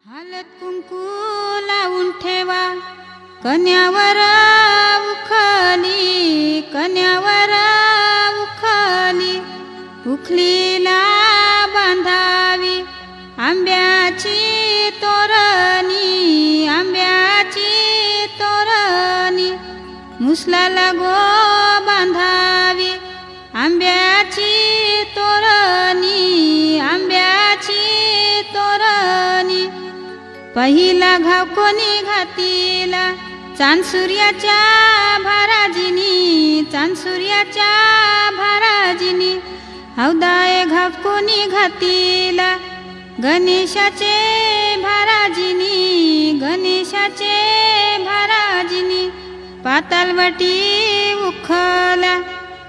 हालत कुंकू लावून ठेवा कन्यावर उखली, कन्यावर उखली, उखलीला बांधावी आंब्याची तोरणी, आंब्याची तोरणी, मुसलाला गो बांधावी आंब्याची तोरणी, आंब्याची तोरणी, पहिला घाव कोणी घातीला चांदसूर्याच्या भाराजिनी, चांदसूर्याच्या भाराजिनी, हौदाय घाव कोणी घातीला गणेशाचे भाराजिनी, गणेशाचे भाराजिनी, पातालवटी उखला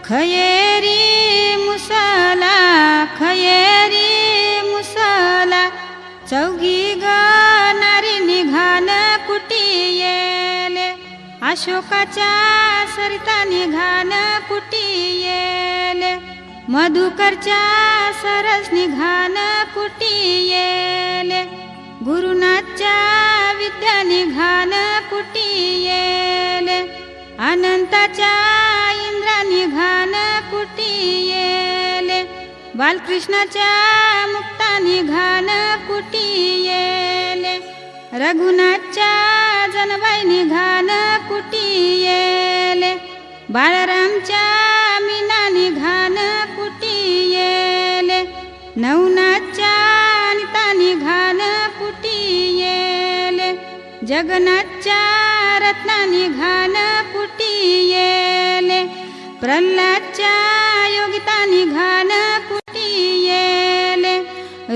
खयेरी मुसला, खयेरी मुसला, चौघी गणारी निघान कुटी येले, अशोकाच्या सरिता निघान कुटी येले, मधुकरच्या सरस निघान कुटी येले, गुरुनाथच्या विद्या निघान कुटी येले, अनंताच्या इंद्रा निघान कुटी येले, बालकृष्णाच्या मुक्ता निघान कुटी येले, रघुनाथच्या जनबाई निघान कुटी येले, बाळरामच्या मीना निघान कुटी येले, नवनाथच्या अनिता निघान कुटी येले, जगन्नाथच्या रत्ना निघान कुटी येले, प्रल्हादच्या योगिता निघान कुटी येले,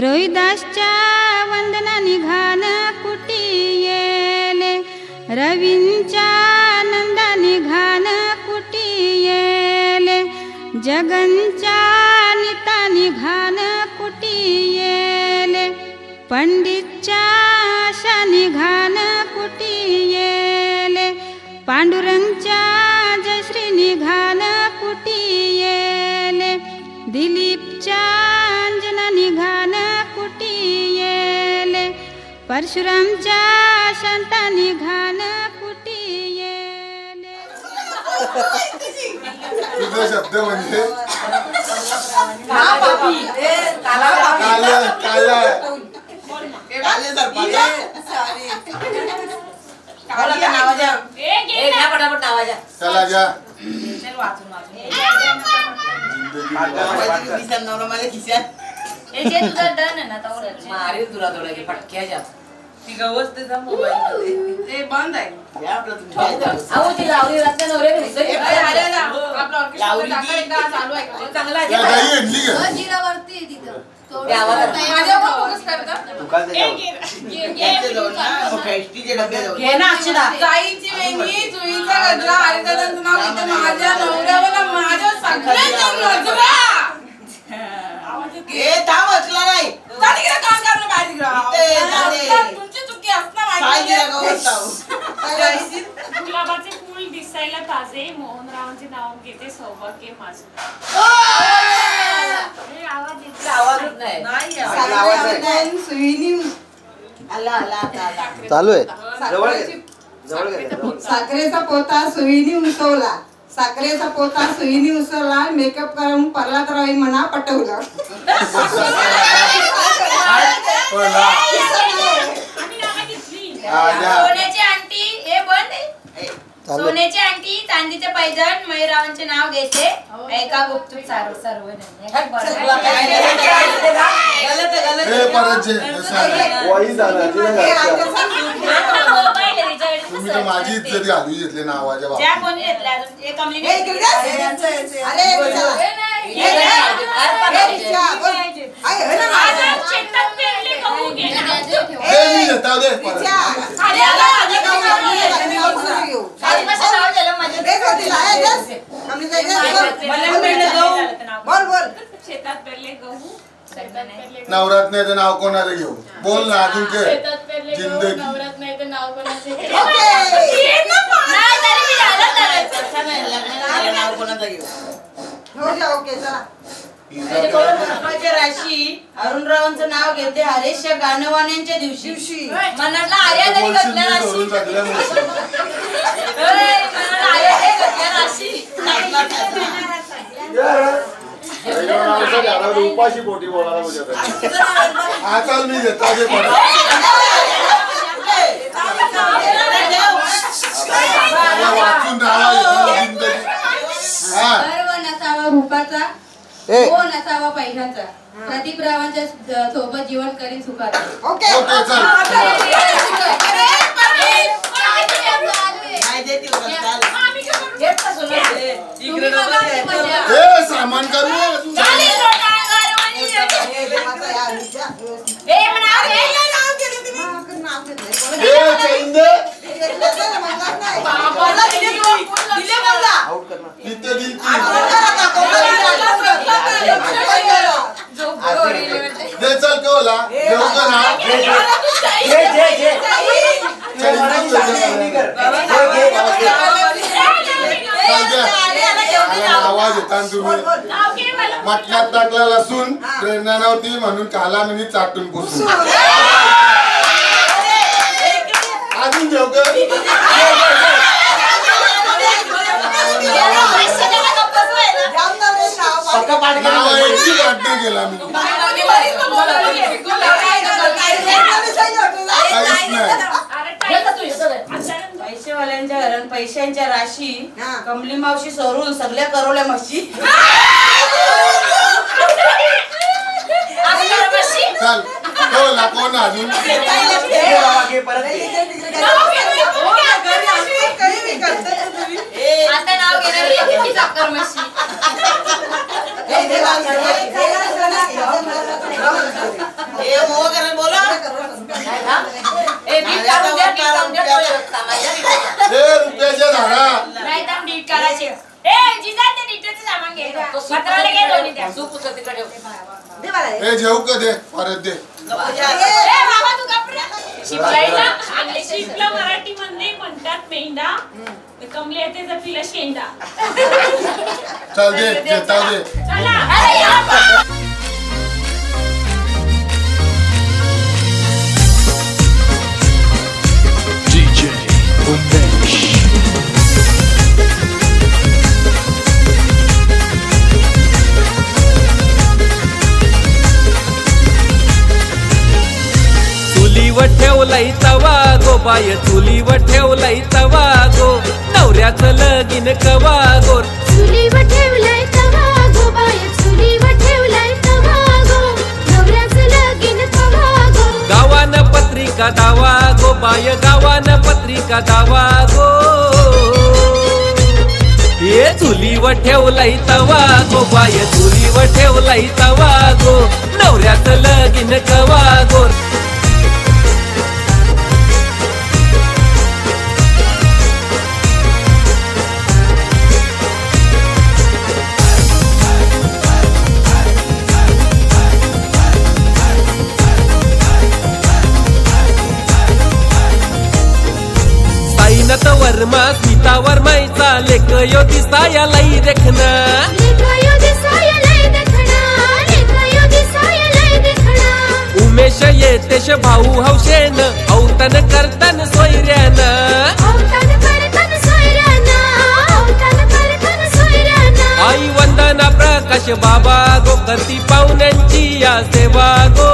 रोहिदासच्या वंदना निघान कुटी येले, रवींच्या नंदा निघान कुटी येले, जगनच्या निता निघान कुटी येले, पंडितच्या आशा निघान कुटी येले, पांडुरंगच्या जयश्री निघान कुटी येले, दिलीपच्या अंजना निघान कुटी येले, परशुरामच्या शांता निघान कुटी येले. तुझा शब्द म्हणजे चला जा बंद आहे जाईची वेणी जुईचा गजरा हरिदादांचं नाव इथे माझ्या नवऱ्याला माझ्या सगळ्यांच्या नजरा तुमची चुकी गुलाबाचे फूल दिसायला ताजे मोहनरावांचे नाव घेते सौभाग्य माझं. चालू आहे. साखरेचा पोता सुईनी उसवला, साखरेचा पोता सुईनी उसवला, मेकअप करून पर्वतरावी म्हणा पटवलं. सोन्याची आंटी हे बंद सोन्याची आंटी चांदीचे पैजण मयूररावांचे नाव घेते ऐका गुपचूप सर्व तुम्ही तर माझी इज्जत घालू घेतली ना आवाजा ज्या कोणी घेतल्या शेतात पेरले गहू, नवरत्नाचं नाव कोणाला घेऊ बोल ना अजून काय जिंदगी नवरत्नाचं नाव कोणाचे ओके चला रूपाची राशी अरुणरावांचं नाव घेते हरेश या गाणवाण्यांच्या दिवशी मनातला आर्या तरी बोलशील घातल्या मी राशी सोडून टाकल्या म्हणशील. मनातला आर्या तरी घातल्या राशी उपाशी पोटी बोलायला म्हणजे आता मी देतो ते पण. मला वाचून राहावा येतो जिंदगी. हा गर्व नसावा रूपाचा हो नसावा पैशाचा प्रदीप रावांच्या सोबत जीवन करीन सुखाचा ओके ओके चल. ए सामान करू अजून. ए चैंदे इथे दिल की. दे चल कोला देऊ का ना आवाज येतात तुम्ही मटणात टाकला लसूण प्रेरणा नव्हती म्हणून काला मिनी चाटून पुसून अजून घेऊ का नाव एकटी वाटणी केला मी काहीच नाही. पैसेवाल्यांच्या घरात पैशांच्या राशी कमली मावशी सोडून सगळ्या करवल्या म्हशी चल कोला कोण अजून आता नाव घेणार साखर मशी बोला ए रुपयाच्या झाडा नाही तर नीट करायचे ए जिजा ते नीटचं सामान घे पत्राला घे दोन्ही त्या सूप उचल तिकडे ए जेऊ का दे परत दे ए बाबा तू कपडे शिपला मराठी मध्ये म्हणतात मेंढा कमले येते तर तिला शेंडा चल दे देता दे चला DJ Umesh. चुलीवर ठेवलाय तवा गो बाय चुलीवर ठेवलाय तवा गो नवऱ्याचं लगीन कवा गो चुलीवर ठेवलाय तवा गो बाय चुलीवर ठेवलाय तवा गो नवऱ्याचं लगीन कवा गो गावानं पत्रिका दावा गो बाय गावानं पत्रिका दावा गो ये चुलीवर ठेवलाय तवा गो बाय चुलीवर ठेवलाय तवा गो नवऱ्याचं लगीन कवा गो साईनाथ वर्मा सीता वर्माईचा लेख यो दिसाया लई देखना लेखायो दिसाय लय देखणा लेखायो दिसाय लय देखणा उमेश येतेश भाऊ हौशेन औतन करतन सोयऱ्यानं औतान करतन सोयऱ्याना औतान करतन सोयऱ्याना आई वंदना प्रकाश बाबा गो करती पाहुण्यांची या सेवा गो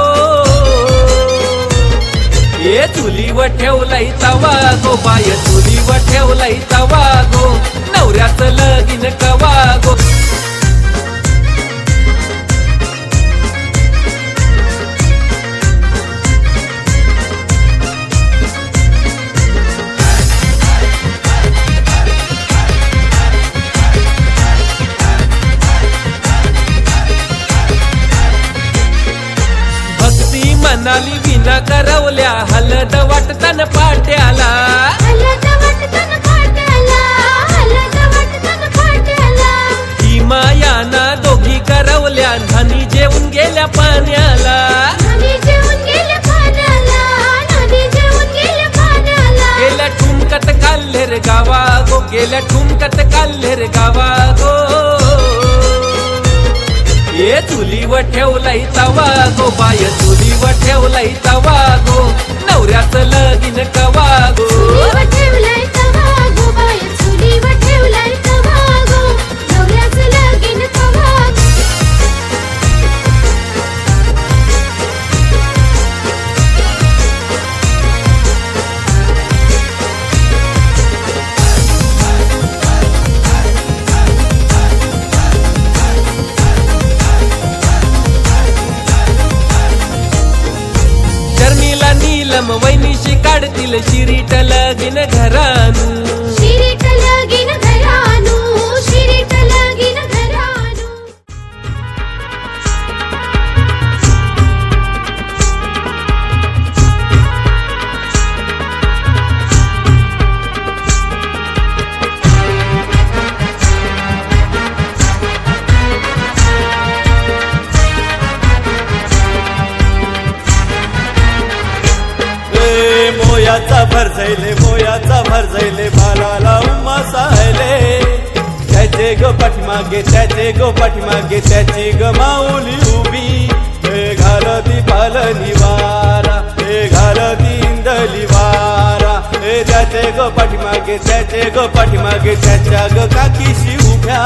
ये चुलीवर ठेवलाय तवा गो बाय चुलीवर ठेवलाय तवा गो नवऱ्याचं लगीन कवा गो मनाली विना करवल्या हलद वाटतन पाट्याला हलद वाटतन फाट्याला हलद वाटतन फाट्याला ही मायाना दोघी करवल्या नदी जेवून गेल्या पाण्याला नदी जेवून गेल्या पाण्याला नदी जेवून गेल्या पाण्याला गेल्या ठुमकत काल्हेर गावा गो गेल्या ठुमकत काल्हेर गावा गो ये चुलीवर ठेवलाय तवा गो बाय चुलीवर ठेवलाय तवा गो नवऱ्याचं लगीन कवा गो चुलीवर ठेवलाय तवा गो बाय चुलीवर ठेवलाय तवा गो नवऱ्याचं लगीन कवा गो शर्मिला नीलम वैनिशी काढतील शिरीट लगीन घरानू शिरीट लगीन घरानू शिरीट लगीन घरानू मोयाचा भरजैले बालाला उमासायले त्याचे ग पाठीमागे त्याची ग माऊली उभी हे घालती पालनी वारा हे घालती इंदली वारा हे त्याचे ग पाठीमागे त्याच्या ग काकीशी उभ्या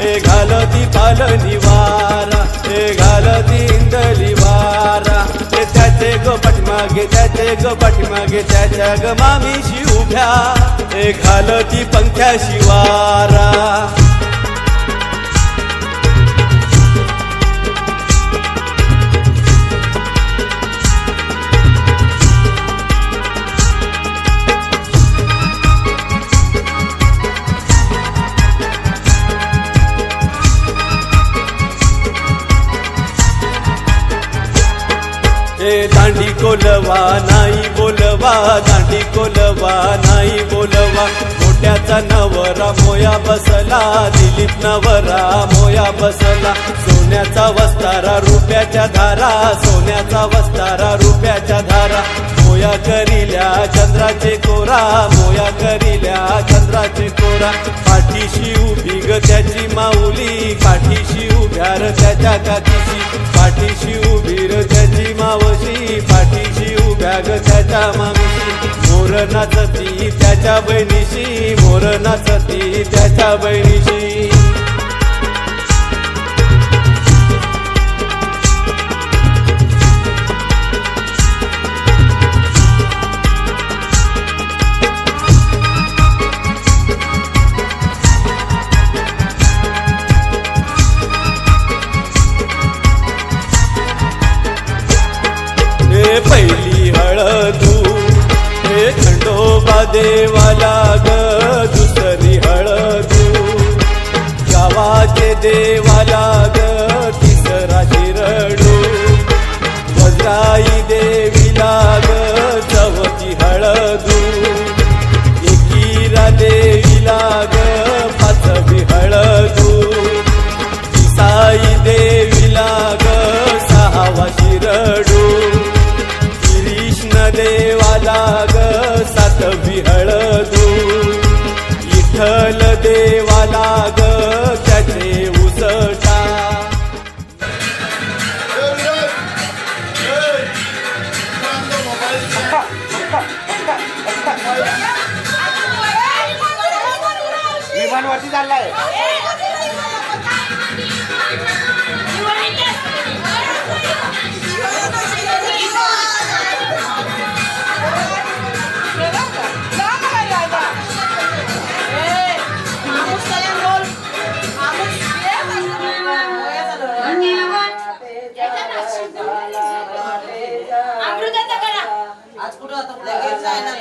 हे घालती पालनी वारा हे घालती इंदली वारा हे त्याचे ग पाठीमागे त्याच्या ग मामीशी उभ्या हे घालती पंख्याशी वारा दांडी कोलवा नाही बोलवा मोठ्याचा नवरा मोया बसला दिलीप नवरा मोया बसला सोन्याचा वस्तारा रुपयाच्या धारा मोया करिल्या चंद्राचे कोरा पाठीशी उभी ग त्याची माऊली पाठीशी उभ्यार त्याच्या काकीशी पाठीशी उभी र त्याची मावशी पाठीशी उभ्या ग त्याच्या मामीशी मोर नाचती त्याच्या बहिणीशी पहिली हळदू हे खंडोबा देवाला ग दुसरी हळदू गावाचे देवाला ग तिसरा शिरडू वज्राई देवीला ग चौथी हळदू एकीरा देवीला ग पाचवी हळदू साई देवीला ग सहावा शिरडू देवाला ग सातवी हळदू विठ्ठल देवाला ग त्याचे उसटा विमानवरती चाललाय आज कुठं होतं लगेच जायला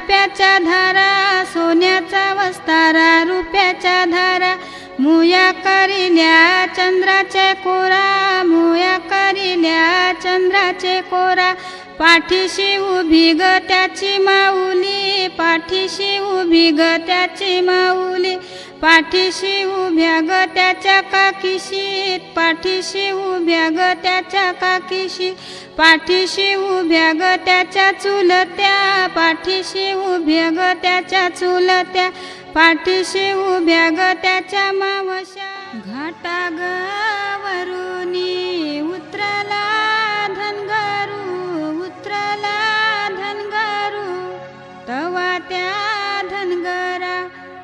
रुपयाच्या धारा सोन्याचा वस्तारा रुपयाच्या धारा मुया करिल्या चंद्राचे कोरा मुया करिल्या चंद्राचे कोरा पाठीशी उभी ग त्याची माऊली पाठीशी उभी ग त्याची माऊली पाठीशी उभ्या ग त्याच्या काकीशी पाठीशी उभ्या ग त्याच्या काकीशी पाठीशी उभ्या ग त्याच्या चुलत्या पाठीशी उभ्या ग त्याच्या चुलत्या पाठीशी उभ्या ग त्याच्या मावश्या घाटा ग वरुनी उतरला धनगरू तवा त्या धनगरा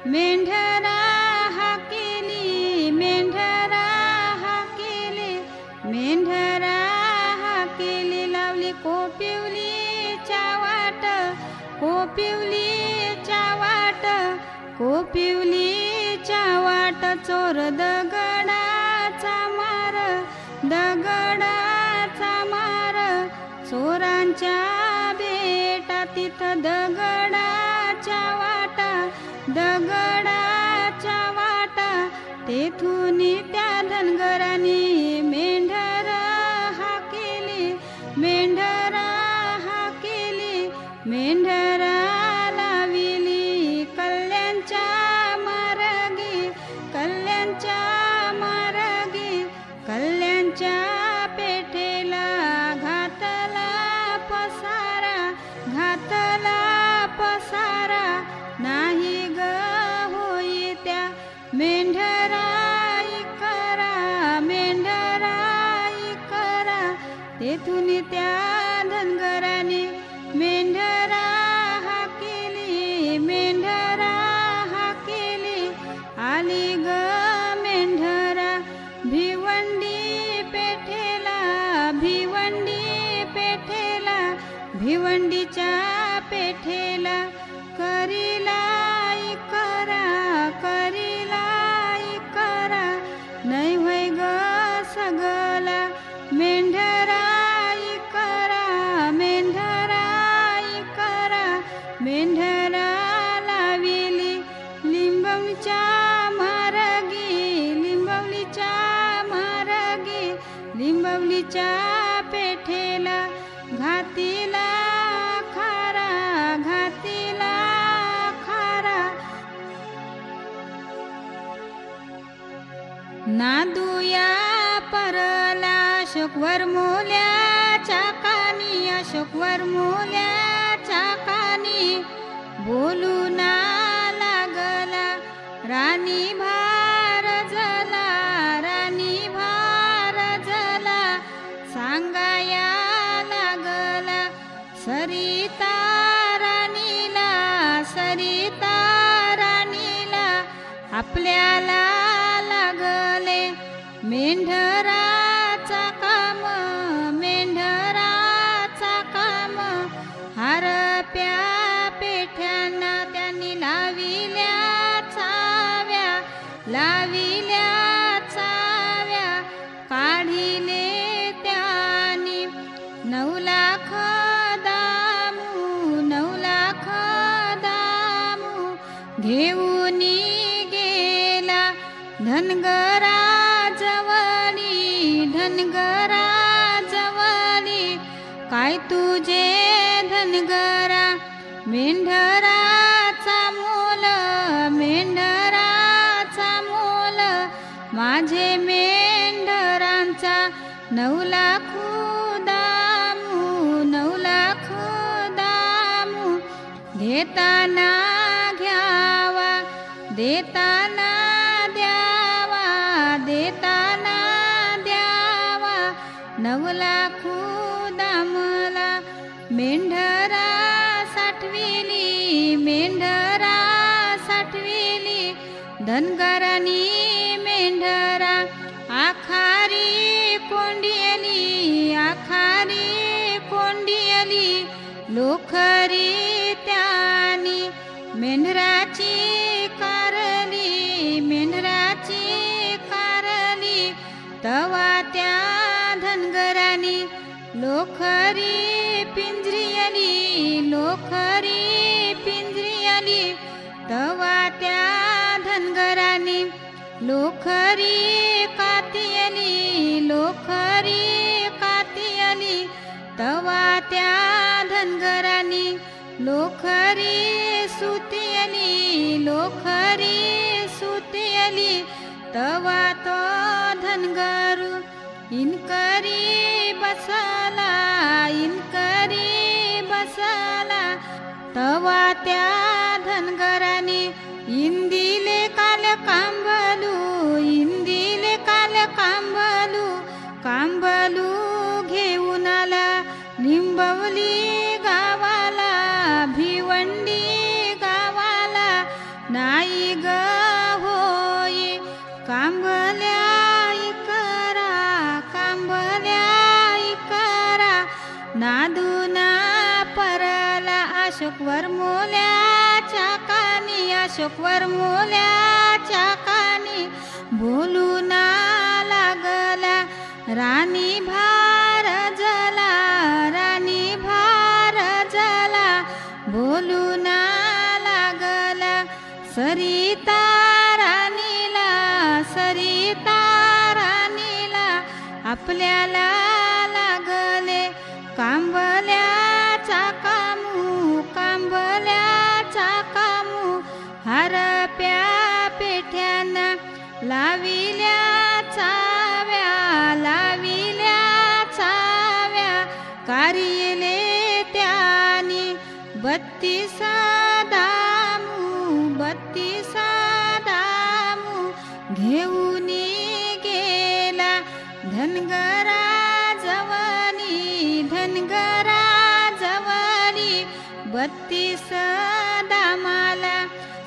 मेंढरा हाकेली मेंढरा हाकेली लावली कोपिवलीच्या वाट कोपिवलीच्या वाट चोर दगडाचा मार चोरांच्या बेटा तिथं दगडाच्या वाटा तेथून त्या धनगरांनी मेंढरा हाकेली मेंढरा लाविली कल्याणच्या पेठेला घातला पसारा नाही ग होई त्या मेंढराई करा तेथून त्या धनगराने मेंढरा हाकेली आली ग मेंढरा भिवंडी पेठेला पेठेला करिला नाही होय ग सगला मेंढराई करा मेंढरा लाविली लिंबवलीच्या पेठेला घातीला खारा नादुया परला अशोकवर मोल्याच्या कानी बोलू ना लागला राणी भार झाला सांगाया लागला सरिता राणीला आपल्याला लागले मेंढराचा काम हारप्या पेठ्यांना त्यांनी लाविल्या चाव्या काढिले त्यांनी 9 लाख दामू घेऊन गेला धनगरा जवळी काय तुझे धनगरा मेंढराचा मोल माझे मेंढरांचा 9 लाख दामू घेताना घ्यावा देताना द्यावा 9 लाख दामला मेंढरा साठविली धनगरांनी मेंढरा आखारी कोंडियली लोखरी त्यानी मेंढराची कारली तवा त्या धनगरांनी लोखरी पिंजरी तवा त्या धनगराने लोखरी कातियली, लोखरी कातियली. तवा त्या धनगराने लोखरी सुतियली, लोखरी सुतियली. तवा तो धनगरू इनकरी बसला, इनकरी बसला. तवा त्या धनगराने इंदिले काल कांबलू, इंदिले काल कांबलू. कांबलू घेऊन आला लिंबवली गावाला, भिवंडी गावाला. नाही ग होय कांबल्या इकरा, कांबल्या इकरा. नादुना परला अशोक वरमोल्याच्या कानी, अशोक वरमोल्याच्या कानी. बोलू ना लागला राणी भार जला, राणी भार जला. बोलू ना लागला सरिता राणीला, सरिता राणीला. आपल्याला लागले कांबल्याचा कामू, कांबल्याचा कामू. हरप्या पेठ्यांना लाविल्या चाव्या, लाविल्या चाव्या. कार्याले त्यानी 32 दामू, 32 दामू. घेऊन गेला धनगरा जवनी, धनगरा जवनी. 32 दामाला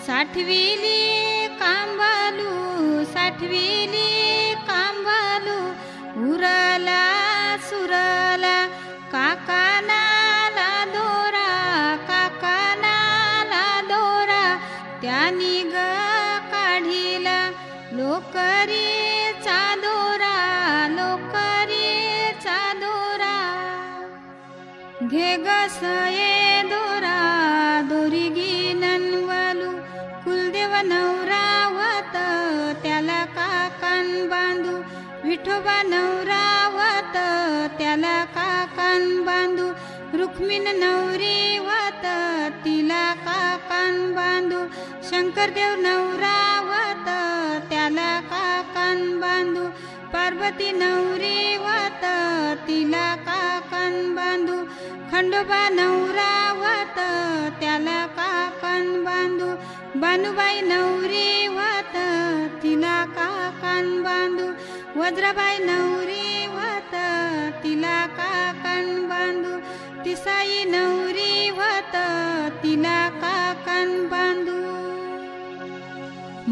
साठविली कांबलू, साठविली कांबलू. उरला सुरला काकानाला दोरा, काकानाला दोरा. त्यानी ग काढिला लोकरीचा दोरा, लोकरीचा दोरा. घे गसये दोरा दोरी गिननवलू. कुलदेव नवरावत त्याला काकान बांधू, विठोबा नवरावत त्याला काकान बांधू. रुक्मिण नवरी वत तिला काकान बांधू. शंकरदेव नवरावत त्याला काकान बांधू. पार्वती नवरी वत तिला काकान बांधू. खंडोबा नवरावत त्याला काकान बांधू. बानुबाई नवरी वत तिला काकान बांधू. वज्राबाई नवरी वत तिला काकान बांधू. तिसाई नवरी वत तिला काकान बांधू.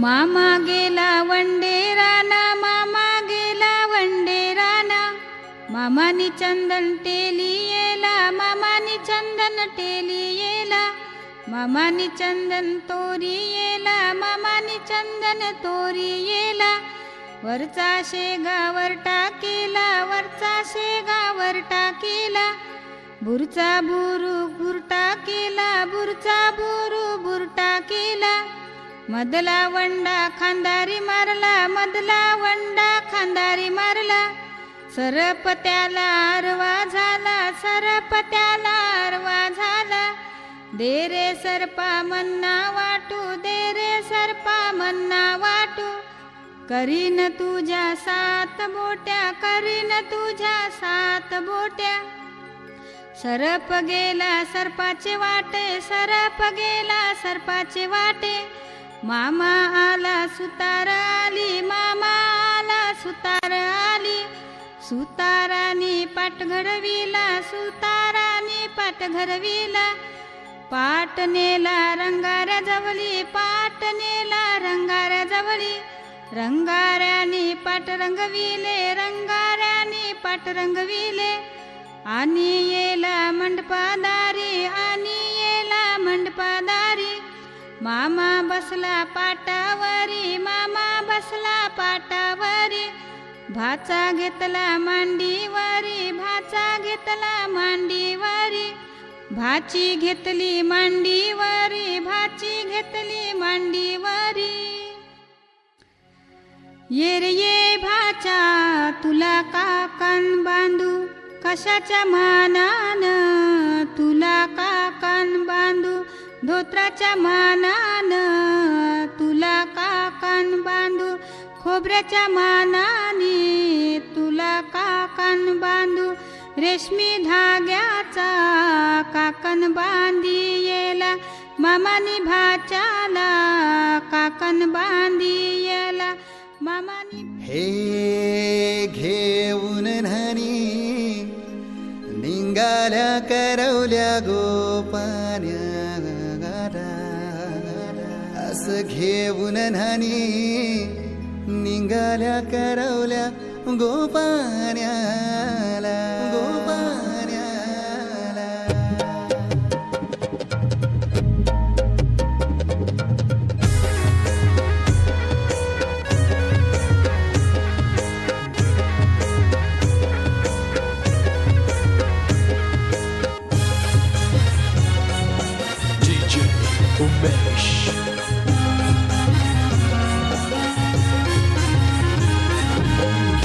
मामा गेला वंडेराना, मामा गेला वंडेराना. मामानी चंदन टेली येला, मामानी चंदन टेली येला. मामानी चंदन तोरी येला, मामानी चंदन तोरी येला. वरचा शेगावर टाकेला, वरचा शेगावर टाकेला. बुरचा बुरु बुरटा केला, बुरचा बुरु बुरटा केला. मधला वंडा खांदारी मारला, मधला वंडा खांदारी मारला. सरप त्याला आरवा झाला, सरप त्याला आरवा झाला. दे रे सरपा मन्ना वाटू, दे रे सरपा मन्ना वाटू. करीन तुझ्या 7 बोट्या, करीन तुझ्या 7 बोट्या. सरप गेला सर्पाचे वाटे, सरप गेला सर्पाचे वाटे. मामा आला सुतार आली, मामा आला सुतार आली. सुतारानी पाट घडविला, सुतारानी पाट घडविला. पाट नेला रंगाऱ्या जवळी, पाट नेला रंगाऱ्या जवळी. रंगाऱ्यानी पाट रंगविले, रंगाऱ्यानी पाट रंगविले. आणि येला मंडपादारी, आणि येला मंडपादारी. मामा बसला पाटावरी, मामा बसला पाटावरी. भाचा घेतला मांडीवरी, भाचा घेतला मांडीवरी. भाची घेतली मांडीवारी, भाची घेतली मांडीवारी. ये रे ये भाचा तुला काकान बांधू, कशाच्या मानान तुला काकान बांधू, धोत्राच्या मानान तुला काकान बांधू, खोबऱ्याच्या मानाने तुला काकान बांधू. रेशमी धाग्याचा काकन बांधी येला, मामानी भाच्याला काकन बांधी येला, मामानी. हे घेऊन न्हाणी निंगाल्या करवल्या गोपान्या, असं घेऊन न्हाणी निंगाल्या करवल्या गोपान्याला, गोपान्याला.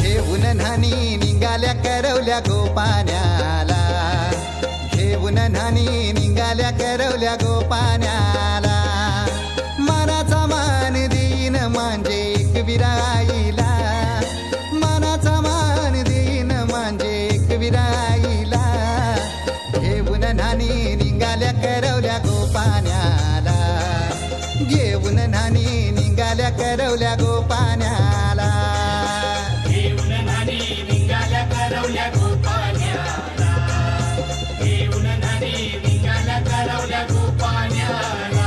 घेऊन न्हाणी निघाल्या करवल्या गोपान्याला, घेऊन न्हाणी निघाल्या करवल्या गोपान्याला. मनाचा मान देईन म्हणजे एक विराईला, मनाचा मान देईन म्हणजे एक विराईला. घेऊन न्हाणी निघाल्या करवल्या गोपान्याला, घेऊन न्हाणी निघाल्या करवल्या गोपान्याला. घेऊन न्हाणी निघाल्या करवल्या गोपान्याला, घेऊन न्हाणी निघाल्या करवल्या गोपान्याला.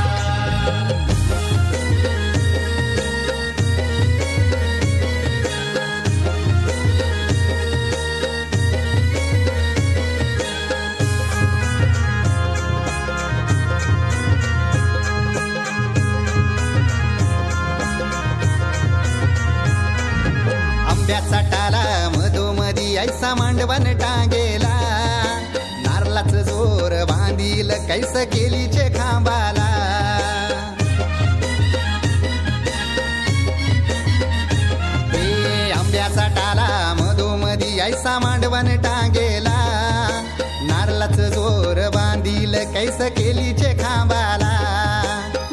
आंब्याचा टाला मधोमधी ऐसा मांडवण टांगेला, नारळाचं जोर बांधील कैस केलीचे खांबाला. हे आंब्याचा टाला मधोमधी ऐसा मांडवण टांगेला, नारळाचं जोर बांधील कैस केलीचे खांबाला.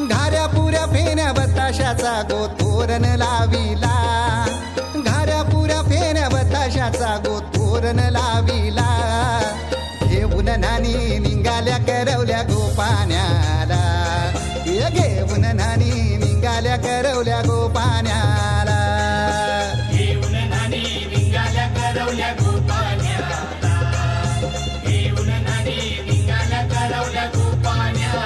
घाऱ्या पुऱ्या फेण्या बताशाचा गोतोरण लाविला, घाऱ्या पुऱ्या फेण्या बताशाचा गोतोरण लाविला. घेऊन न्हाणी निघाल्या करवल्या गोपान्याला, घेऊन न्हाणी निघाल्या करवल्या गोपान्याला. घेऊन न्हाणी निघाल्या करवल्या गोपान्याला, घेऊन न्हाणी निघाल्या करवल्या गोपान्याला.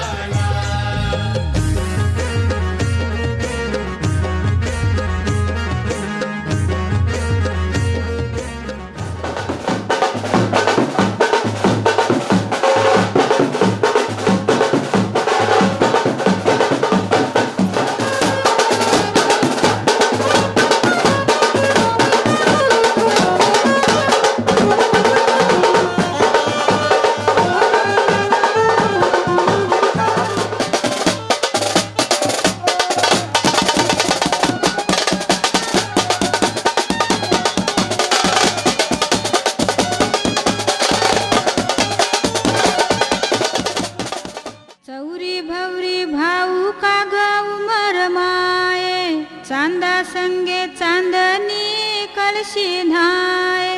चौरी भवरी भाऊ का गऊ मरमाये, चांदा संगे चांदनी कळशी न्हाय,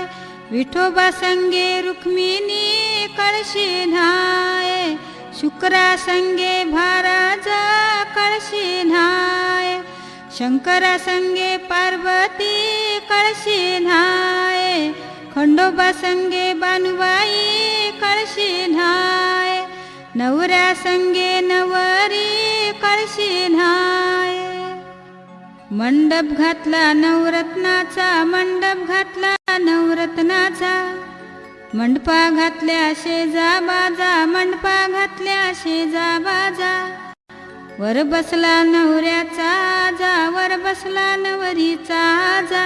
विठोबा संगे रुक्मिणी कळशी न्हाय, शुक्रा संगे भाराज कळशी न्हाय, शंकरा संगे पार्वती कळशी न्हाय, खंडोबा संगे बानुबाई कळशी न्हाय, नवऱ्या संगे नवरी कळशी न्हाय. मंडप घातला नवरत्नाचा, मंडप घातला नवरत्नाचा, मंडपा घातल्या शेजा बाजा, मंडपा घातल्या शेजा बाजा. वर बसला नवऱ्याचा आजा, वर बसला नवरीचा आजा,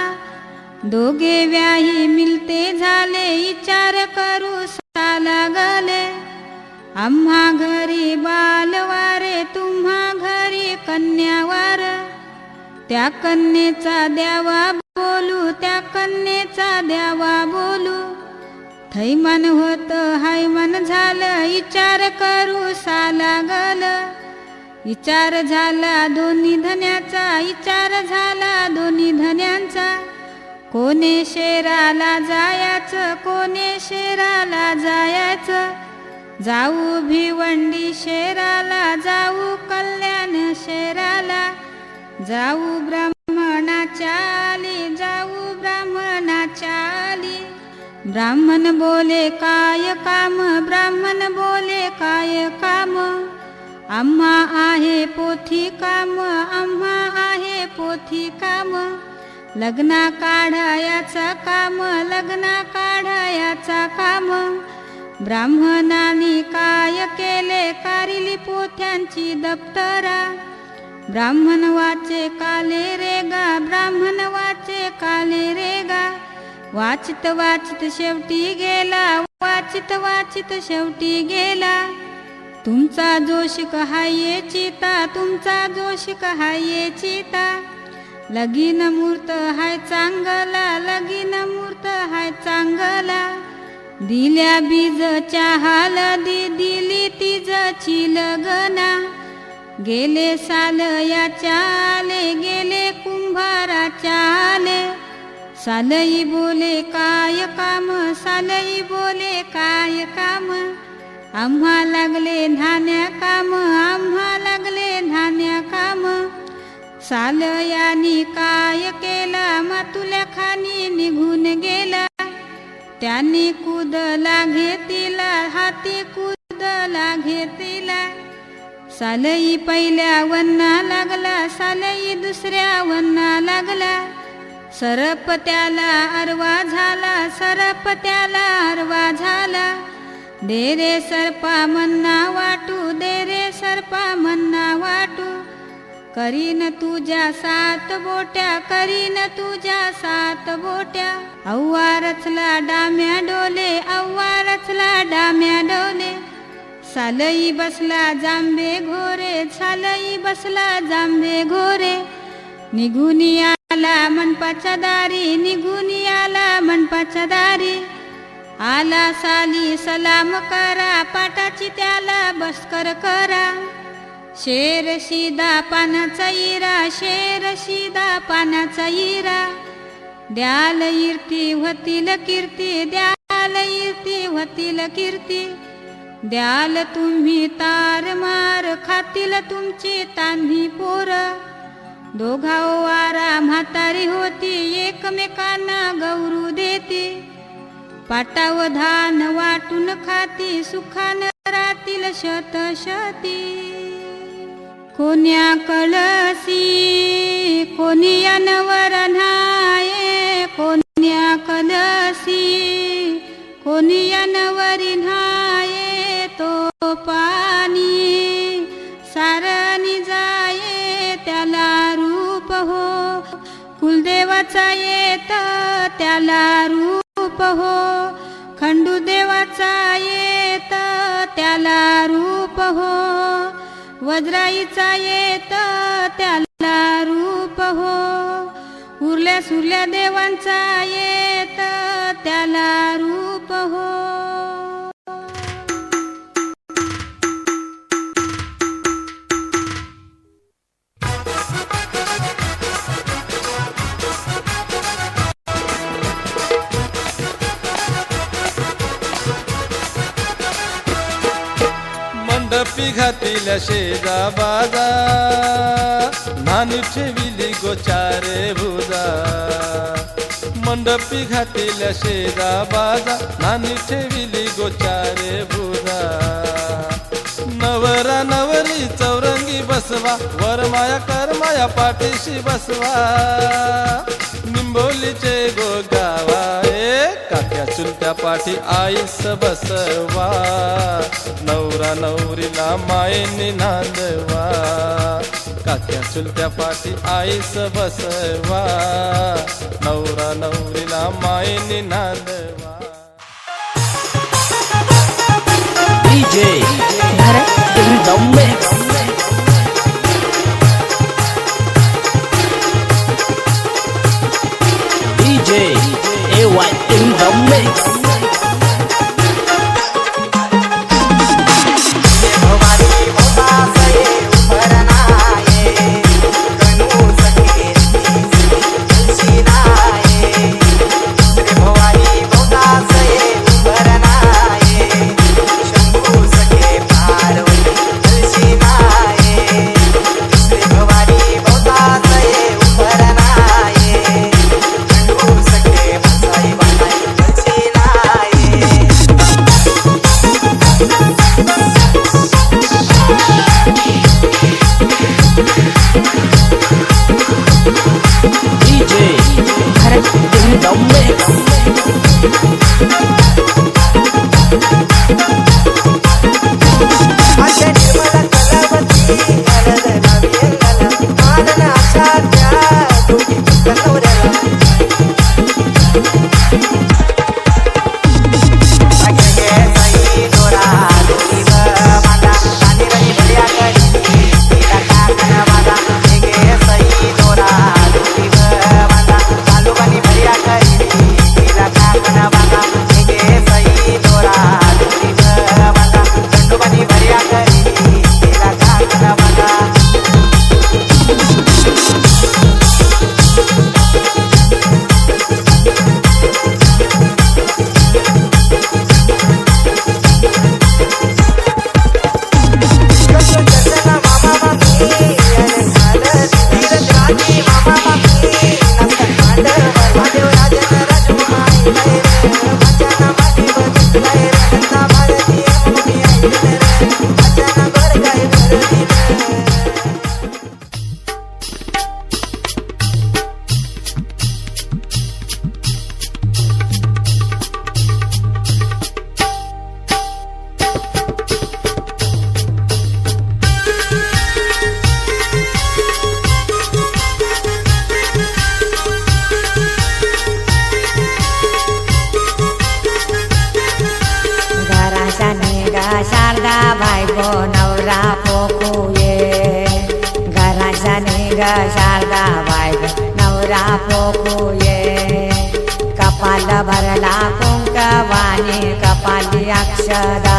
दोघे व्याही मिलते झाले, विचार करू सा लागले. आम्हा घरी बालवारे तुम्हा घरी कन्यावार त्या कन्येचा द्यावा बोलू त्या कन्येचा द्यावा बोलू थैमान होत हायमान झालं विचार करू सालागल विचार झाला दोन्ही धन्याचा विचार झाला दोन्ही धन्यांचा कोणे शेराला जायचं कोणे शेराला जायचं जाऊ भिवंडी शेराला जाऊ कल्याण शेराला जाऊ ब्राह्मणाच्या आली जाऊ ब्राह्मणाच्या आली ब्राह्मण बोले काय काम ब्राह्मण बोले काय काम आम्हा आहे पोथी काम आम्हा आहे पोथी काम लग्ना काढायाचा काम लग्ना काढायाचा काम ब्राह्मणांनी काय केले कारिली पोथ्यांची दप्तरा ब्राह्मण वाचे काले रे गा ब्राह्मण वाचे काले रे गा वाचित वाचित शेवटी गेला वाचित वाचित शेवटी गेला तुमचा जोश कहाये चिता तुमचा जोश कहाये चिता लगीन मूर्त हाय चांगला लगीन मूर्त हाय चांगला दिल्या बीजच्या हळदी दिली तिजची लगना गेले साल याच्या आले गेले कुंभाराच्या आले सालई बोले काय काम सालई बोले काय काम आम्हा लागले धान्या काम आम्हा लागले धान्या काम सालयानी काय केला मातुल्या खानी निघून गेला त्यांनी कुदला घेतीला हाती कुदला घेतीला सालई पहिल्या वन्ना लागला सालई दुसऱ्या वन्ना लागला सरप त्याला अरवा झाला सरप त्याला अरवा झाला दे रे सरपा मन्ना वाटू दे रे सरपा मन्ना वाटू करीन तुझ्या सात बोट्या करीन तुझ्या सात बोट्या अव्वा रचला डाम्या डोले अव्वा रचला डाम्या डोले सालई बसला जांबे घोरे सालई बसला जांबे घोरे निघून आला मंडपाच्या दारी निघून आला मंडपाच्या दारी आला साली सलाम करा पाटाची त्याला बसकर करा शेर शिदा पानाचा इरा शेर शिदा पानाचा इरा द्याल इर्ती होतील कीर्ती द्याल इर्ती होतील कीर्ती द्याल तुम्ही तार मार खातील तुमची तान्ही पोर दोघा वारा म्हातारी होती एकमेकांना गौरू देती पाटाव धान वाटून खाती सुखान रातील शत शती कोण्या कळसी कोण्या नवरन्हाये कोण्या कळसी कोण्या नवरी न्हाये तो पाणी सारणी जाये त्याला रूप हो कुलदेवाचा येत त्याला रूप हो खंडूदेवाचा येत त्याला रूप हो वज्राईचा येत त्याला रूप हो उरल्या सुरल्या देवांचा येत त्याला रूप हो मंडपी घातील शेजा बाजा नानी ठेविली गोचारे भुजा मंडपी घातील शेजा बाजा नानी ठेविली गोचारे भुजा नवरा नवरी चौरंगी बसवा वरमाया करमाया पाठीशी बसवा निंबोलीचे गो गावा काक्या चुलत्या पाठी आईस बसवा नवरा नवरीला मायेनी नांदवा काक्या चुलत्या पाठी आईस बसवा नवरा नवरीला मायेनी नांदवा DJ in the mix. DJ AY in the mix. Sharda बायको नवरा पोकुये घराच्या निघ शारदा बायको नवरा पोकुये कपाल भरला कुंकवानी कपाली अक्षदा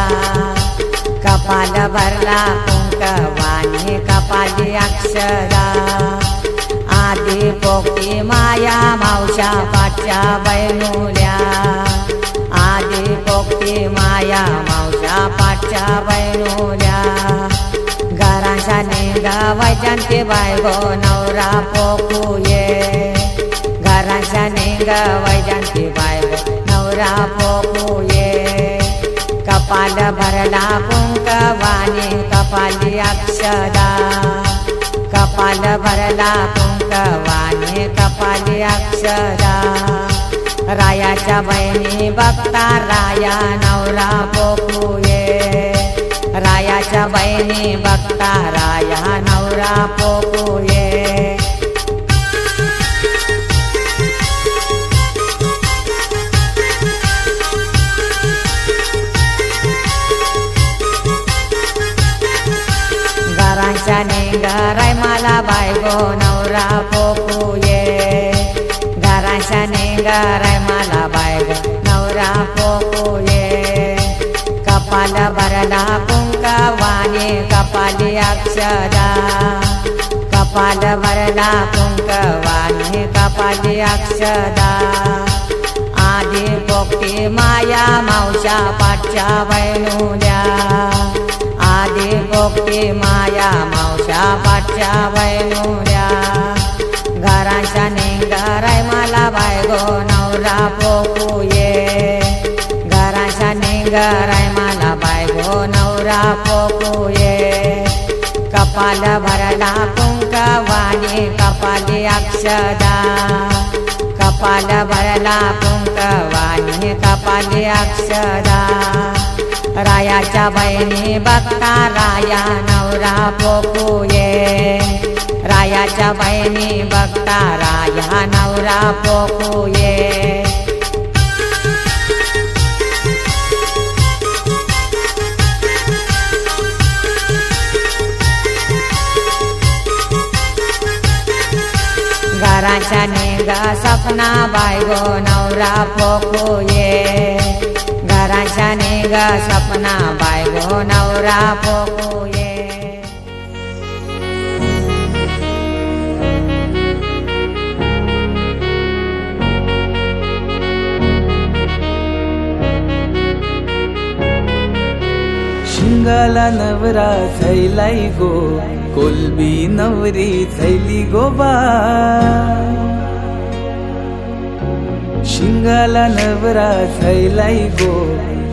कपाल भरला कुंकवानी कपाली अक्षदा आधी पोकती माया मावशा पाठच्या बैनुल्या आधी पोकती माया मावशा पाठच्या बैनुल्या घराच्या निघ वैजंती बायको नवरा पोकुये घराच्या निघ वैजंती बायको नवरा पोकुये कपाल भरला कुंकवानी कपाली अक्षदा कपाल भरला कुंकवानी कपाली अक्षदा रायाच्या बहिणी बघता राया नवरा पोकुये रायाच्या बहिणी बघता राया नवरा पोकुये घराच्या निघराय मला बायको नवरा पोकुये घराच्या निघराय मला बायको नवरा पोकुये कपाल भरला कुंकवानी कपाली अक्षदा कपाल भरला कुंकवानी कपाली अक्षदा आधी पोकती माया मावशा पाठच्या बैनुल्या आधी पोकती माया मावशा पाठच्या बैनुल्या घराच्या निघराय मला बायको नवरा पोकुये घराच्या निघराय मला बायको नवरा पोकुये कपाल भरला कुंकवानी कपाली अक्षदा कपाल भरला कुंकवानी कपाली अक्षदा रायाच्या बहिणी बघता राया नवरा पोकुये रायाच्या बहिणी बघता राया नवरा पोकुये घराच्या नेंग सपना बाय गो नवरा फोकू ये घराच्या नेंग सपना बाय गो नवरा फोकू ये शिंगाला नवरा झैलाई गो कोलबी नवरी झैली गो बा शिंगाला नवरा झैलाई गो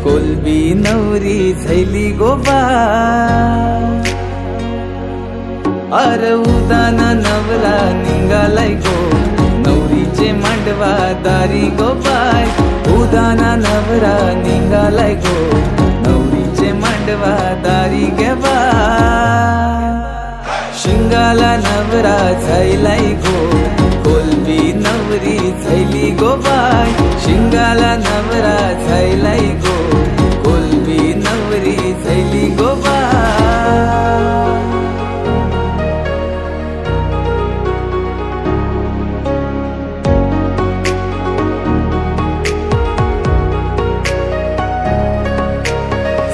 कोलबी नवरी झैली गो बा अर उदाना नवरा निघालाय गो नवरीचे मांडवा दारी गो बाय उदाना नवरा निघालाय गो नवरीचे मांडवा दारी गेवा शिंगाला नवरा झैलाई गो कोलबी नवरी झैली गो बाय शिंगाला नवरा झैलाई गो कोलबी नवरी झैली गो बाय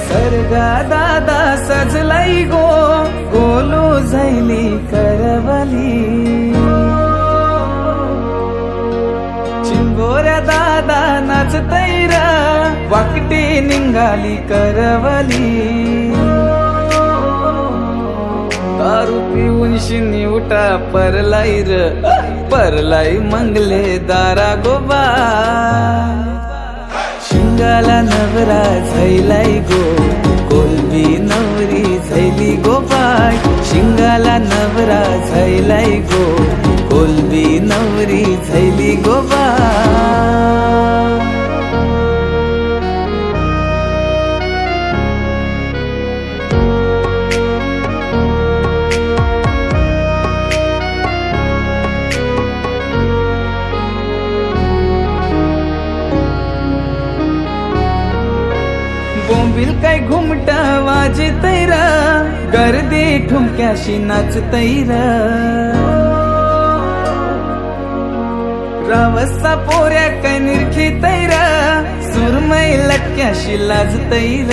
सरगा दादा सजलाई गो गोलो झैली करवली चिंबोऱ्या दादा नाचतैर वाकटी निघाली करवली दारू पिऊन शिनी उठा परलाई र परलाई मंगले दारा गोबा शिंगाला नवरा झैलाई गो कोलबी नवरी झैली गो बाय शिंगाला नवरा झैलाई गो कोलबी नवरी झैली गो बाय बोंबिल काय घुमटा वाजतैर गर्दी ठुमक्याशी नाचतैर रावसा पोऱ्या काय निरखितैर सुरमई लटक्याशी लाजतैर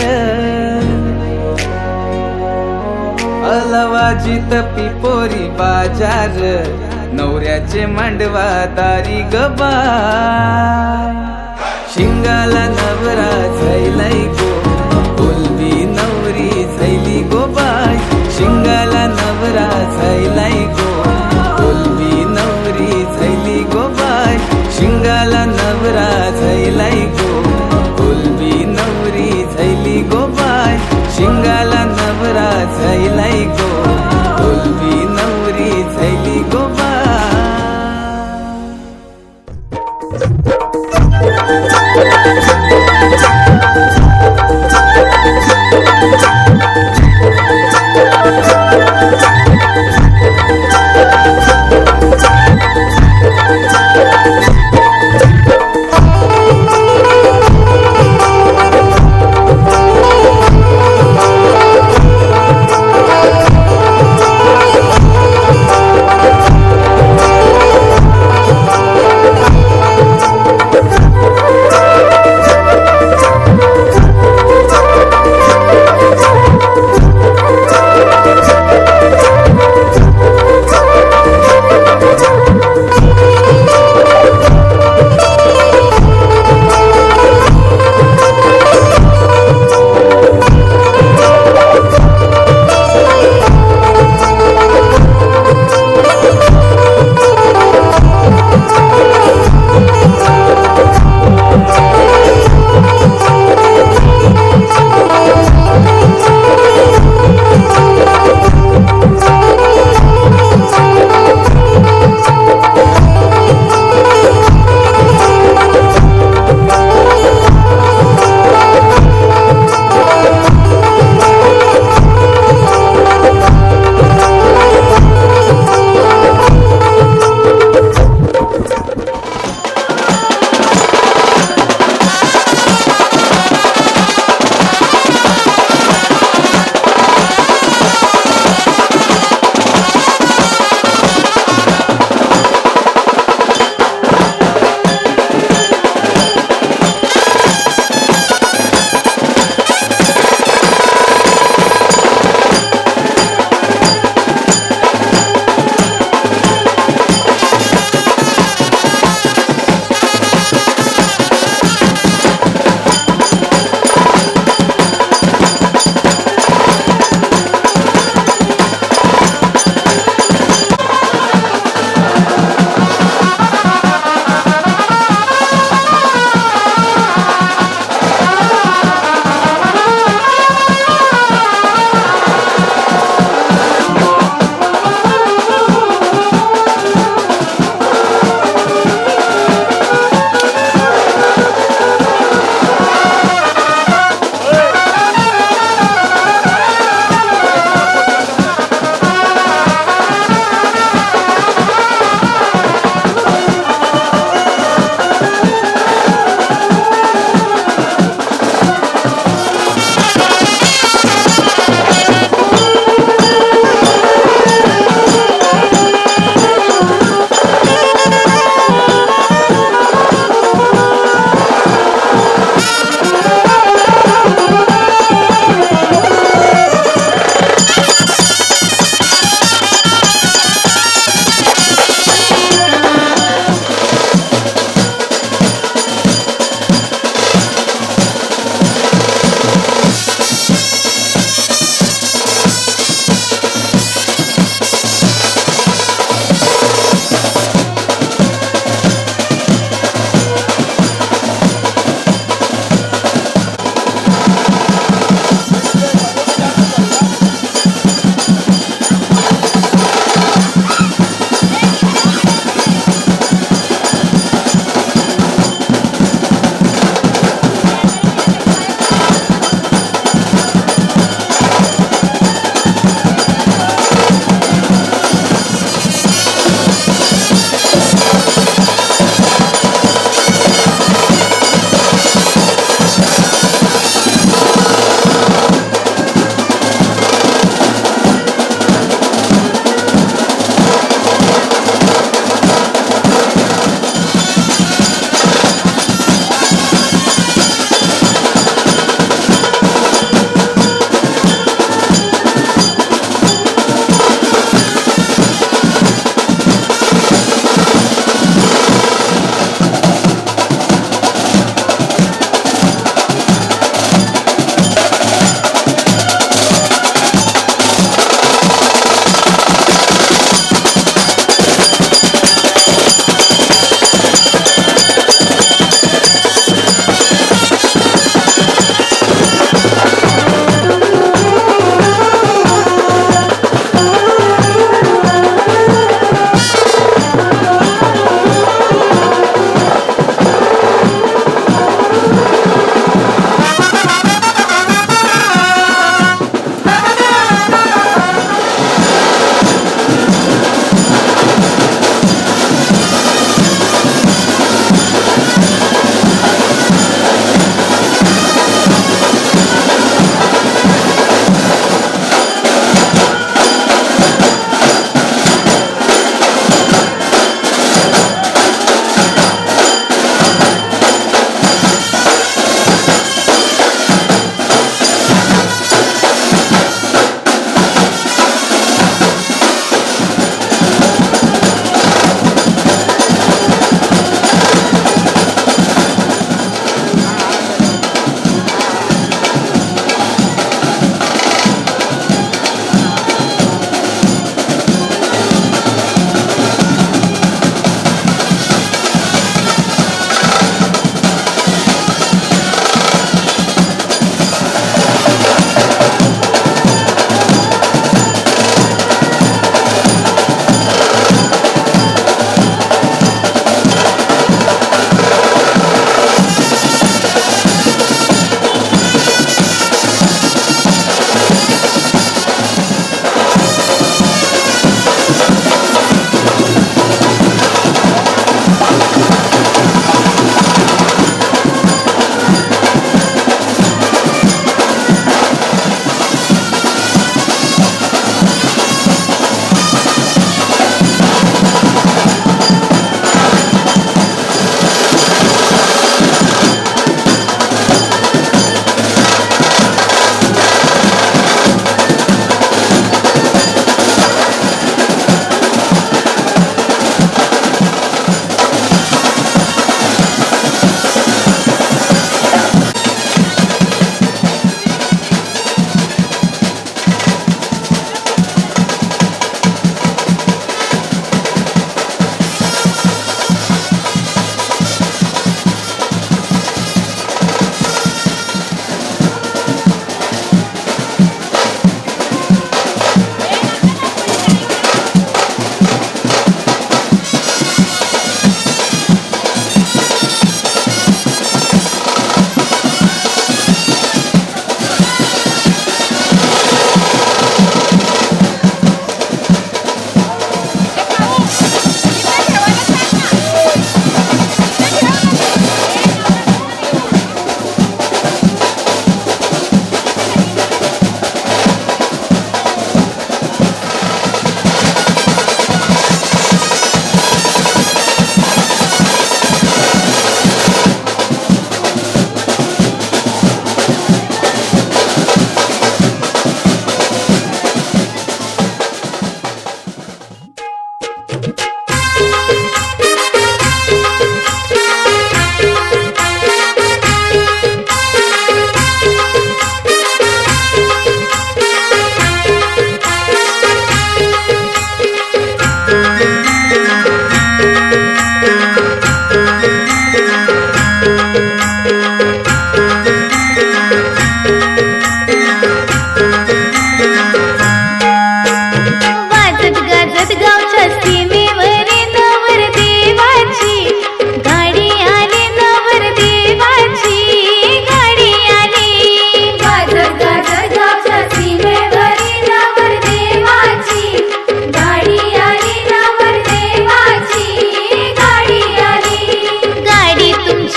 अलवाजित पिपोरी बाजार नवऱ्याचे मांडवा दारी गबा शिंगाला नवरा झैलाई गो कोलबी नवरी झैली गो बाय शिंगाला नवरा झैलाई गो कोलबी नवरी झैली गो बाय शिंगाला नवरा झैलाई गो कोलबी नवरी झैली गो बाय शिंगाला नवरा झैलाई गो कोलबी नवरी झैली गो बाय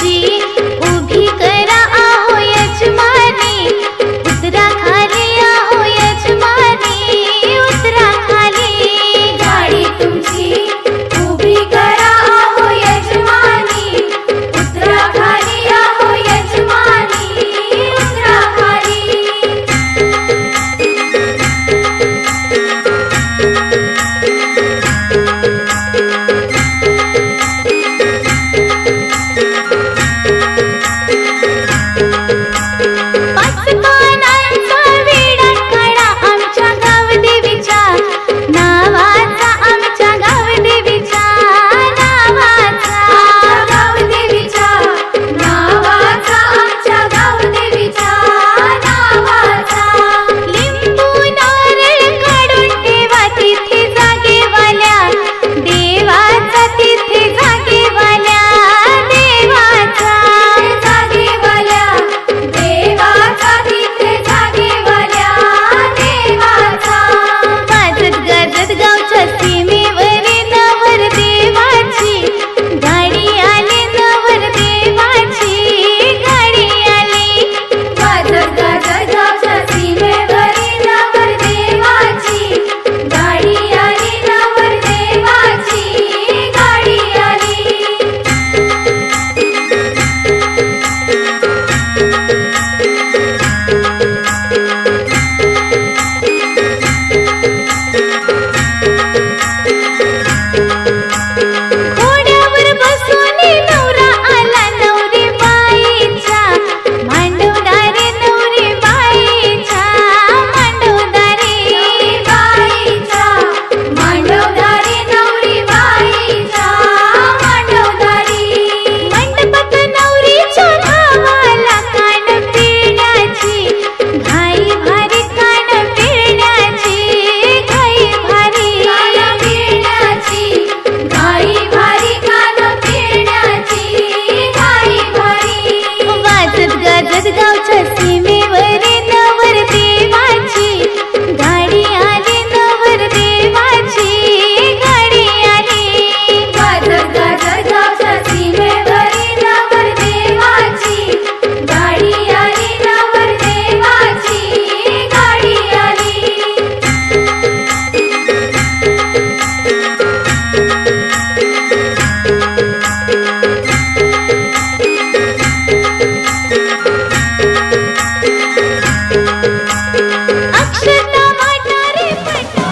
तुमची उभी करा आहो यजमानी उतरा खाली आहो यजमानी उतरा खाली गाडी तुमची उभी करा आहो यजमानी उतरा खाली आहो यजमानी उतरा खाली पाच पानांचा विडा काढा आमच्या गावदेवीच्या नावाचा आमच्या गावदेवीच्या नावाचा गावदेवीच्या नावाचा आमच्या गावदेवीच्या नावाचा लिंबू नारळ काढून ठेवा तिथे जागेवाल्या देवाचा तिथे जागेवाल्या देवाचा जागेवाल्या देवाचा तिथे जागेवाल्या देवाचा वाजत गाजत गावच्या सीमेवरी नवर देवाची गाडी आली नवर देवाची गाडी आली वाजत गाजत गावच्या सीमेवरी नवर देवाची गाडी आली नवर देवाची गाडी आली घोड्यावर बसून नवरा आला नवरी बाईच्या मांडवदारी नवरी बाईच्या मांडवदारी बाईच्या मांडवदारी नवरी बाईच्या मांडवदारी मंडपात नवरीच्या नावाला कान पिळण्याची घाई भारी कान पिळण्याची घाई भारी कान पिळण्याची घाई भारी कान पिळण्याची घाई भारी वाजत गाजत गावच्या सीमेवरी नवर देवाची गाडी आली नवर देवाची गाडी आली वाजत गाजत गावच्या सीमेवरी नवर देवाची गाडी आली नवर देवाची गाडी आली अक्षता वाटारे पटा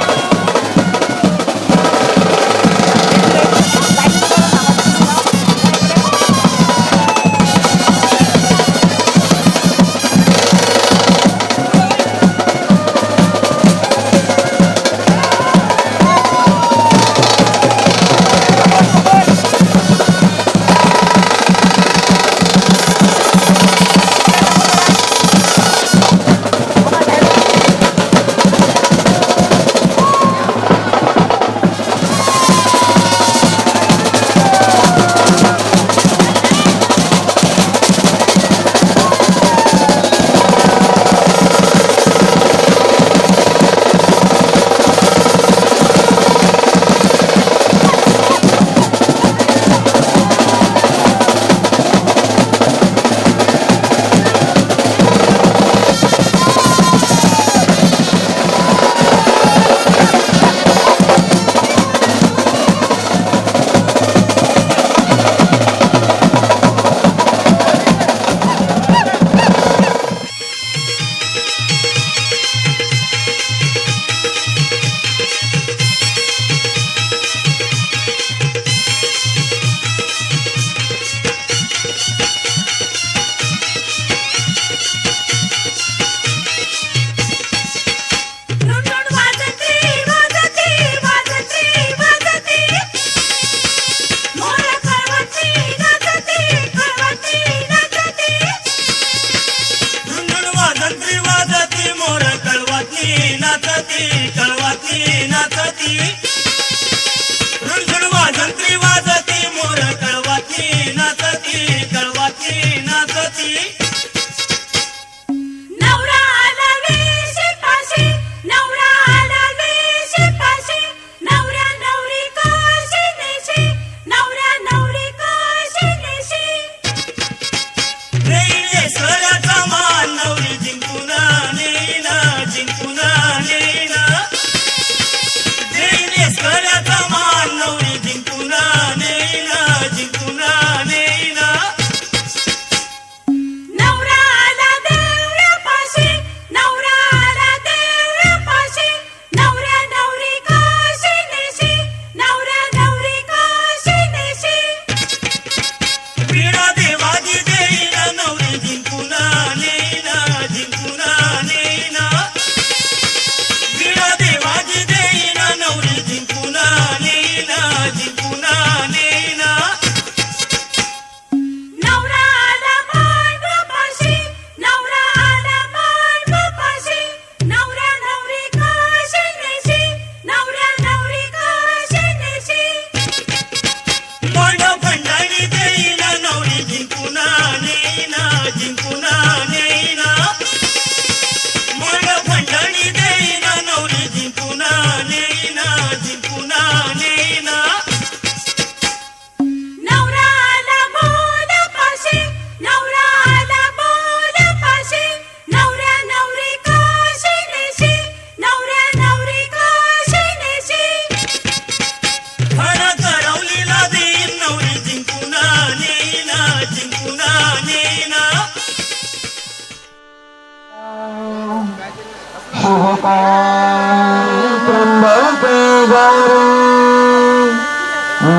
त्र्यंबके गौरी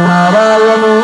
नारायणी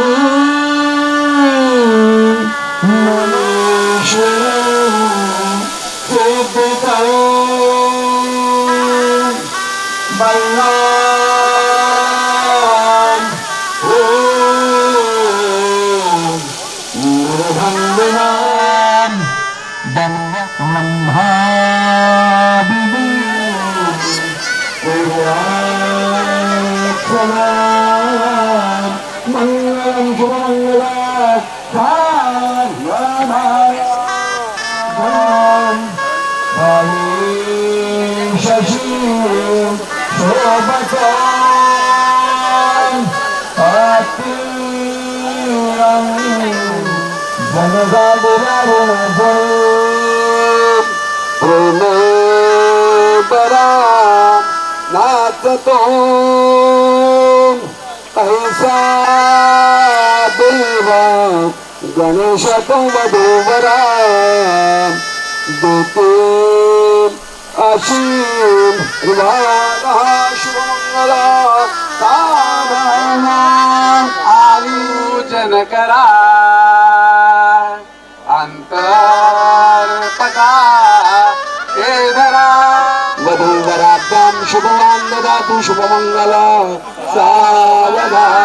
नाचतो ऐसा देवा गणेश तो वधूवरा देते अशीम शुभमंगला आयोजन करा अंतर्पदा हे धरा वधूवराभ्याम शुभवान ददातु शुभमंगला सावधान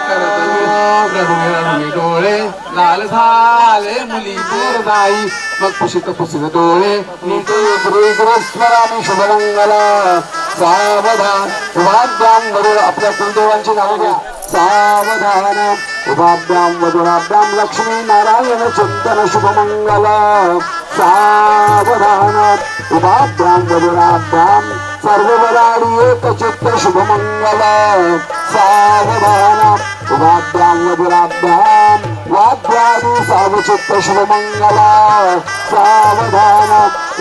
करतमी डोळे लाल झाले मुली नाही मग पुसित डोळे स्मरामी शुभमंगला सावधान उभाभ्याम वधूर आपल्या कुलदेवांची नावं घ्या सावधान उभाभ्याम वधुराभ्याम लक्ष्मी नारायण चिंतन शुभमंगला सावधान उभाभ्याम वधुराभ्याम सर्व वराडी एक चित्त शुभमंगला सावधान उभाभ्याम वधुराभ्याम वाद्यादी सावचित्त शुभमंगला सावधान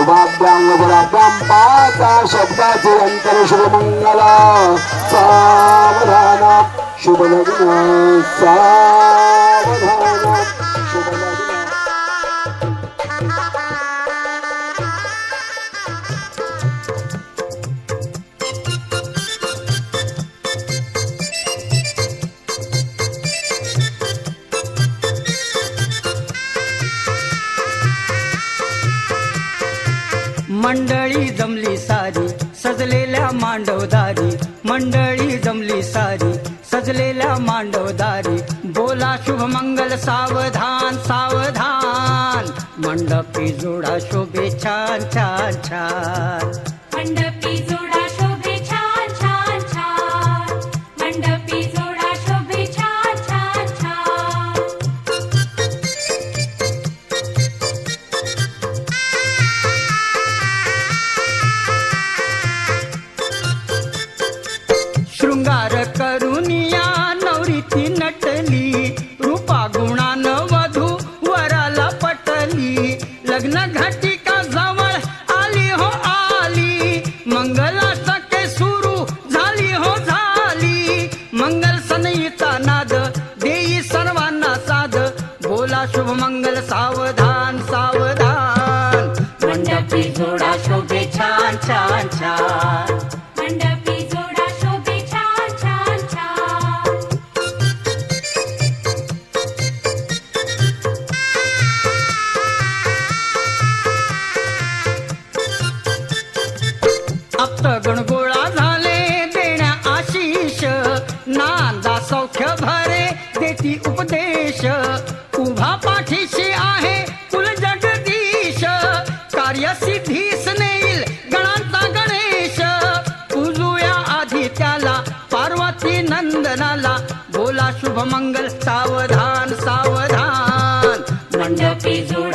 उभाभ्याम वधुराभ्याम पाचा शब्दाचे अंतर शुभमंगला सावधान शुभ लग्न सावधान शुभ लग्न मंडळी जमली सारी सजलेल्या मांडवदारी मंडळी जमली सारी सजलेल्या मांडवदारी बोला शुभमंगल सावधान सावधान मंडपी जोडा शोभे छान छान छान मंडपी जोडा शोभे छान छान छान मंडपी जोडा शोभे छान छान छान शृंगार करुनिया नवरीती नटली रूपा गुणान वधू वराला पटली लग्न घटिका जवळ आली हो आली मंगला सके सुरू झाली हो झाली मंगल सनईचा नाद देई सर्वांना साध बोला शुभमंगल सावधान सावधान मंडपी जोडा शोभे छान छान छान मंडपी जोडा शोभे छान छान छान अप्तगण गोळा झाले देण्या आशीष नांदा सौख्य भरे देती उपदेश उभा पाठीशी आहे कुल जगदीश कार्यसिद्धीस नेईल गणांचा गणेश पूजूया आधी त्याला पार्वती नंदनाला बोला शुभमंगल सावधान सावधान मंडपी जोडा